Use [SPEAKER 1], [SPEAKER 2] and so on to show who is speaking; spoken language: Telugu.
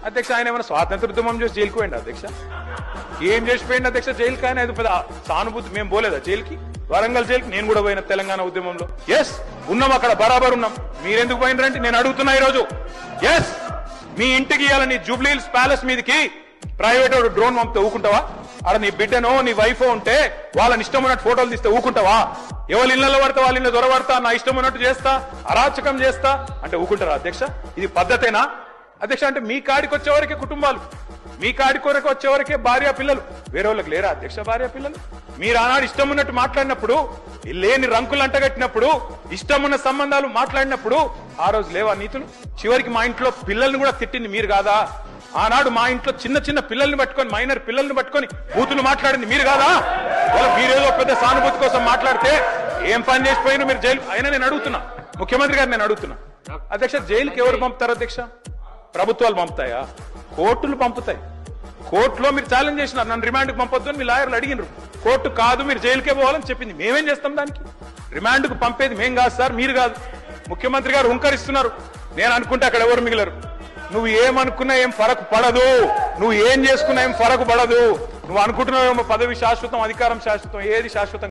[SPEAKER 1] అధ్యక్ష ఆయన ఏమైనా స్వాతంత్రోద్యమం చేసి జైలుకు పోయింది అధ్యక్ష? ఏం చేసిపోయింది అధ్యక్ష జైలుకి? ఆయన అది పెద్ద సానుభూతి. మేము పోలేదా జైలుకి? వరంగల్ జైలుకి నేను కూడా పోయిన తెలంగాణ ఉద్యమంలో. ఎస్ ఉన్నాం, అక్కడ బరాబర్ ఉన్నాం. మీరెందుకు పోయినరంటే నేను అడుగుతున్నా ఈరోజు. ఎస్ మీ ఇంటికి ఇవ్వాలని జూబ్లీ హిల్స్ ప్యాలెస్ మీదకి ప్రైవేట్ డ్రోన్ పంపితే ఊకుంటావా? ఆడ నీ బిడ్డనో నీ వైఫో ఉంటే వాళ్ళని ఇష్టం ఉన్నట్టు ఫోటోలు తీస్తే ఊకుంటావా? ఎవరి ఇళ్లలో పడతా వాళ్ళ ఇళ్ళ దొరబడతా, నా ఇష్టం ఉన్నట్టు చేస్తా, అరాచకం చేస్తా అంటే ఊకుంటారా అధ్యక్ష? ఇది పద్ధతేనా అధ్యక్ష? అంటే మీ కాడికి వచ్చేవరకే కుటుంబాలు, మీ కాడి కొరకు వచ్చేవరకే భార్య పిల్లలు, వేరే వాళ్ళకి లేరా అధ్యక్ష భార్య పిల్లలు? మీరు ఆనాడు ఇష్టం ఉన్నట్టు మాట్లాడినప్పుడు, లేని రంకులు అంటగట్టినప్పుడు, ఇష్టం ఉన్న సంబంధాలు మాట్లాడినప్పుడు ఆ రోజు లేవా నీతులు? చివరికి మా ఇంట్లో పిల్లల్ని కూడా తిట్టింది మీరు కాదా? ఆనాడు మా ఇంట్లో చిన్న చిన్న పిల్లల్ని పట్టుకొని, మైనర్ పిల్లల్ని పట్టుకొని బూతులు మాట్లాడింది మీరు కాదా? మీరేదో పెద్ద సానుభూతి కోసం మాట్లాడితే ఏం పని చేసిపోయినా మీరు జైలు. అయినా నేను అడుగుతున్నా ముఖ్యమంత్రి గారు, నేను అడుగుతున్నా అధ్యక్ష, జైలుకి ఎవరు పంపుతారు అధ్యక్ష? ప్రభుత్వాలు పంపుతాయా? కోర్టులు పంపుతాయి. కోర్టులో మీరు ఛాలెంజ్ చేసినారు, నన్ను రిమాండ్కి పంపొద్దు అని మీ లాయర్లు అడిగినారు. కోర్టు కాదు మీరు జైలుకే పోవాలని చెప్పింది. మేమేం చేస్తాం దానికి? రిమాండ్కు పంపేది మేం కాదు సార్, మీరు కాదు. ముఖ్యమంత్రి గారు హుంకరిస్తున్నారు. నేను అనుకుంటే అక్కడ ఎవరు మిగిలరు. నువ్వు ఏమనుకున్నా ఏం ఫరకు పడదు, నువ్వు ఏం చేసుకున్నా ఏం ఫరకు పడదు. నువ్వు అనుకుంటున్నావేమో పదవి శాశ్వతం, అధికారం శాశ్వతం, ఏది శాశ్వతం